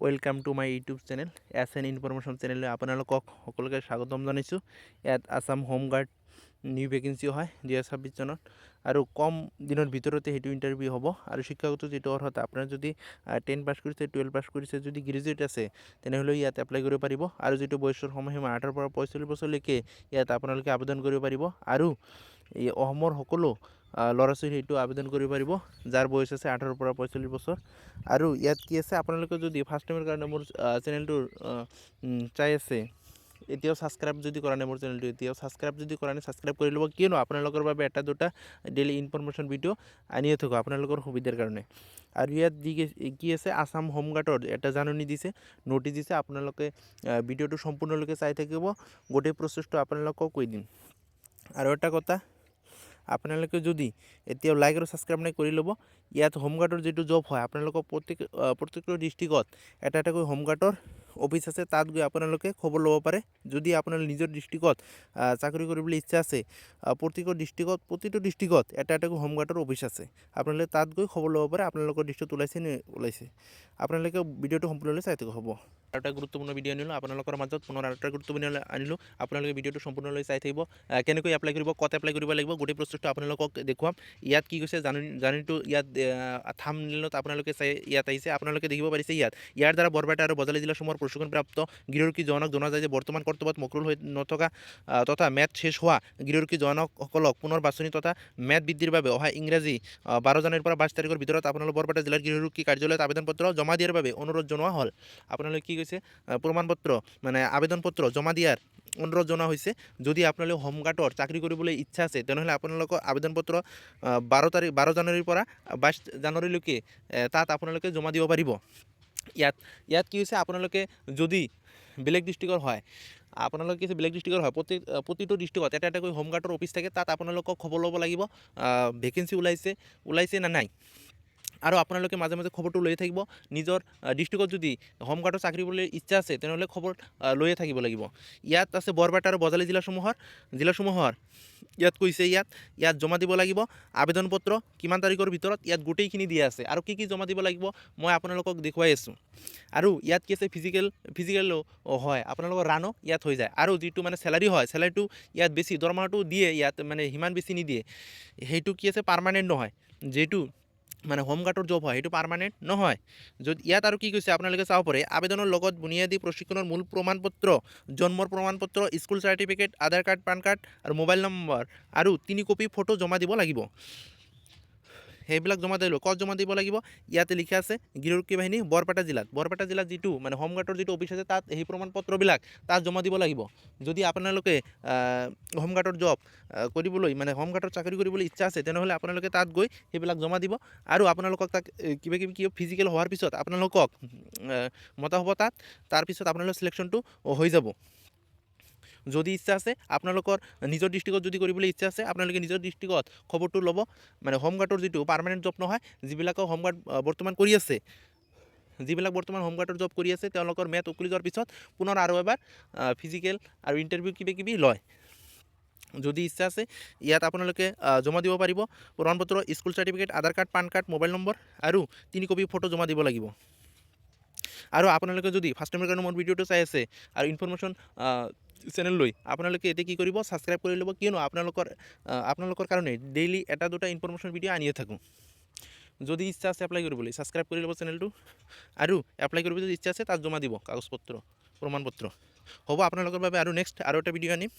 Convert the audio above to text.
Welcome to my YouTube channel S N information চেনেললৈ আপোনালোকক সকলোকে স্বাগতম জনাইছোঁ। ইয়াত Assam home guard new vacancy হয় 2026 চনত আৰু কম দিনৰ ভিতৰতে সেইটো ইণ্টাৰভিউ হ'ব। আৰু শিক্ষাগত যিটো অৰ্হতা, আপোনাৰ যদি 10 পাছ কৰিছে, 12 পাছ কৰিছে, যদি গ্ৰেজুৱেট আছে তেনেহ'লে ইয়াত এপ্লাই কৰিব পাৰিব। আৰু যিটো বয়সৰ সময়সীমা 18 পৰা 45 বছৰলৈকে ইয়াত আপোনালোকে আবেদন কৰিব পাৰিব। আৰু এই অসমৰ সকলো ল'ৰা ছোৱালী সেইটো আবেদন কৰিব পাৰিব যাৰ বয়স আছে 18 পৰা 45 বছৰ। আৰু ইয়াত কি আছে, আপোনালোকে যদি ফাৰ্ষ্ট টাইমৰ কাৰণে মোৰ চেনেলটো চাই আছে, এতিয়াও ছাবস্ক্ৰাইব যদি কৰা নাই মোৰ চেনেলটো, এতিয়াও ছাবস্ক্ৰাইব যদি কৰা নাই ছাবস্ক্ৰাইব কৰি ল'ব, কিয়নো আপোনালোকৰ বাবে এটা দুটা ডেইলি ইনফৰমেশ্যন ভিডিঅ' আনিয়ে থাকোঁ আপোনালোকৰ সুবিধাৰ কাৰণে। আৰু ইয়াত কি আছে, আছাম হোম গাৰ্ডৰ এটা জাননী দিছে, ন'টিচ দিছে, আপোনালোকে ভিডিঅ'টো সম্পূৰ্ণলৈকে চাই থাকিব, গোটেই প্ৰচেছটো আপোনালোকক কৈ দিম। আৰু এটা কথা, আপোনালোকে যদি এতিয়াও লাইক আৰু ছাবস্ক্ৰাইব নাই কৰি ল'ব। ইয়াত হোমগাৰ্ডৰ যিটো জব হয়, আপোনালোকৰ প্ৰত্যেকটো ডিষ্ট্ৰিক্টত এটা এটাকৈ হোমগাৰ্ডৰ অফিচ আছে, তাত গৈ আপোনালোকে খবৰ ল'ব পাৰে। যদি আপোনাৰ নিজৰ ডিষ্ট্ৰিক্টত চাকৰি কৰিবলৈ ইচ্ছা আছে, প্ৰতিটো ডিষ্ট্ৰিক্টত এটা এটাকৈ হোমগাৰ্ডৰ অফিচ আছে, আপোনালোকে তাত গৈ খবৰ ল'ব পাৰে আপোনালোকৰ ডিষ্ট্ৰিক্টত ওলাইছে নে ওলাইছে। আপোনালোকে ভিডিঅ'টো সম্পূৰ্ণলৈ চাই থাকিব হ'ব। আৰু এটা গুৰুত্বপূৰ্ণ ভিডিঅ' আনিলোঁ আপোনালোকৰ মাজত, পুনৰ আৰু এটা গুৰুত্বপূৰ্ণ আনিলোঁ, আপোনালোকে ভিডিঅ'টো সম্পূৰ্ণলৈ চাই থাকিব। কেনেকৈ এপ্লাই কৰিব, ক'ত এপ্লাই কৰিব লাগিব, গোটেই প্ৰচেছটো আপোনালোকক দেখুৱাম। ইয়াত কি কৈছে জাননীটো ইয়াত থাম্বনেইলত আপোনালোকে চাই ইয়াত আহিছে, আপোনালোকে দেখিব পাৰিছে ইয়াৰ দ্বাৰা বৰপেটা আৰু বজালী জিলাসমূহৰ প্ৰশিক্ষণপ্ৰাপ্ত গৃহৰক্ষী জোৱানক জনোৱা যায় যে বৰ্তমান কৰ্তব্যত মকৰুল হৈ নথকা তথা মেয়াদ শেষ হোৱা গৃহৰক্ষী জোৱানসকলক পুনৰ বাছনি তথা মেয়াদ বৃদ্ধিৰ বাবে অহা ইংৰাজী 12 জানুৱাৰীৰ পৰা 22 তাৰিখৰ ভিতৰত আপোনালোক বৰপেটা জিলাৰ গৃহৰক্ষী কাৰ্যালয়ত আবেদনপত্ৰ জমা দিয়াৰ বাবে অনুৰোধ জনোৱা হ'ল। আপোনালোকে কি কৈছে, প্ৰমাণপত্ৰ মানে আবেদনপত্ৰ জমা দিয়াৰ অনুৰোধ জনোৱা হৈছে। যদি আপোনালোকে হোমগাৰ্ডৰ চাকৰি কৰিবলৈ ইচ্ছা আছে তেনেহ'লে আপোনালোকৰ আবেদনপত্ৰ 12 জানুৱাৰীৰ পৰা 22 জানুৱাৰীলৈকে তাত আপোনালোকে জমা দিব পাৰিব। ইয়াত কি হৈছে, আপোনালোকে যদি বেলেগ ডিষ্ট্ৰিক্টৰ হয়, প্ৰতিটো ডিষ্ট্ৰিক্টত এটা এটাকৈ হোমগাৰ্ডৰ অফিচ থাকে, তাত আপোনালোকক খবৰ ল'ব লাগিব ভেকেঞ্চি ওলাইছে নে নাই। আৰু আপোনালোকে মাজে মাজে খবৰটো লৈয়ে থাকিব। নিজৰ ডিষ্ট্ৰিক্টত যদি হোমগাৰ্ডৰ চাকৰি কৰিবলৈ ইচ্ছা আছে তেনেহ'লে খবৰ লৈয়ে থাকিব লাগিব। ইয়াত আছে বৰপেটা আৰু বজালী জিলাসমূহৰ ইয়াত কৈছে, ইয়াত জমা দিব লাগিব আবেদনপত্ৰ কিমান তাৰিখৰ ভিতৰত, ইয়াত গোটেইখিনি দিয়া আছে। আৰু কি জমা দিব লাগিব মই আপোনালোকক দেখুৱাই আছোঁ। আৰু ইয়াত কি আছে, ফিজিকেলো হয়, আপোনালোকৰ ৰানো ইয়াত হৈ যায়। আৰু যিটো মানে চেলাৰী হয়, চেলাৰীটো ইয়াত বেছি, দৰমহাটো দিয়ে ইয়াত, মানে সিমান বেছি নিদিয়ে। সেইটো কি আছে, পাৰ্মানেণ্ট নহয়। যিটো মানে হোমগাৰ্ডৰ জব হয় সেইটো পাৰ্মানেণ্ট নহয়। ইয়াত আৰু কি কৈছে আপোনালোকে চাব পাৰে, আবেদনৰ লগত বুনিয়াদী প্ৰশিক্ষণৰ মূল প্ৰমাণপত্ৰ, জন্মৰ প্ৰমাণপত্ৰ, school certificate, Aadhaar card, PAN card আৰু মোবাইল নম্বৰ আৰু 3 কপি ফটো জমা দিব লাগিব। সেইবিলাক ক'ত জমা দিব লাগিব, ইয়াতে লিখা আছে গৃহৰক্ষী বাহিনী বৰপেটা জিলাত যিটো মানে হোমগাৰ্ডৰ যিটো অফিচ আছে, তাত সেই প্ৰমাণপত্ৰবিলাক তাত জমা দিব লাগিব। যদি আপোনালোকে হোমগাৰ্ডৰ জব কৰিবলৈ, মানে হোমগাৰ্ডৰ চাকৰি কৰিবলৈ ইচ্ছা আছে তেনেহ'লে আপোনালোকে তাত গৈ সেইবিলাক জমা দিব। আৰু আপোনালোকক তাক কিবা ফিজিকেল হোৱাৰ পিছত আপোনালোকক মতা হ'ব তাৰপিছত আপোনালোকৰ চিলেকশ্যনটো হৈ যাব। যদি ইচ্ছা আছে আপোনালোকৰ নিজৰ ডিষ্ট্ৰিক্টত যদি কৰিবলৈ ইচ্ছা আছে, আপোনালোকে নিজৰ ডিষ্ট্ৰিক্টত খবৰটো ল'ব। মানে হোমগাৰ্ডৰ যিটো পাৰ্মানেণ্ট জব নহয়, যিবিলাক বৰ্তমান হোমগাৰ্ডৰ জব কৰি আছে তেওঁলোকৰ মেয়াদ উকলি যোৱাৰ পিছত পুনৰ আৰু এবাৰ ফিজিকেল আৰু ইণ্টাৰভিউ কিবা লয়। যদি ইচ্ছা আছে ইয়াত আপোনালোকে জমা দিব পাৰিব প্ৰমাণপত্ৰ, school certificate, Aadhaar card, PAN card, mobile number আৰু 3 কপি ফটো জমা দিব লাগিব। আৰু আপোনালোকে যদি ফাৰ্ষ্ট টাইমৰ কাৰণে মোৰ ভিডিঅ'টো চাই আছে আৰু ইনফৰমেশ্যন চেনেল লৈ, আপোনালোকে এতিয়া কি কৰিব, ছাবস্ক্ৰাইব কৰি ল'ব, কিয়নো আপোনালোকৰ কাৰণে ডেইলি এটা দুটা ইনফৰমেশ্যন ভিডিঅ' আনিয়ে থাকোঁ। যদি ইচ্ছা আছে এপ্লাই কৰিবলৈ, ছাবস্ক্ৰাইব কৰি ল'ব চেনেলটো। আৰু এপ্লাই কৰিব যদি ইচ্ছা আছে তাত জমা দিব কাগজপত্ৰ, প্ৰমাণপত্ৰ হ'ব। আপোনালোকৰ বাবে আৰু নেক্সট আৰু এটা ভিডিঅ' আনিম।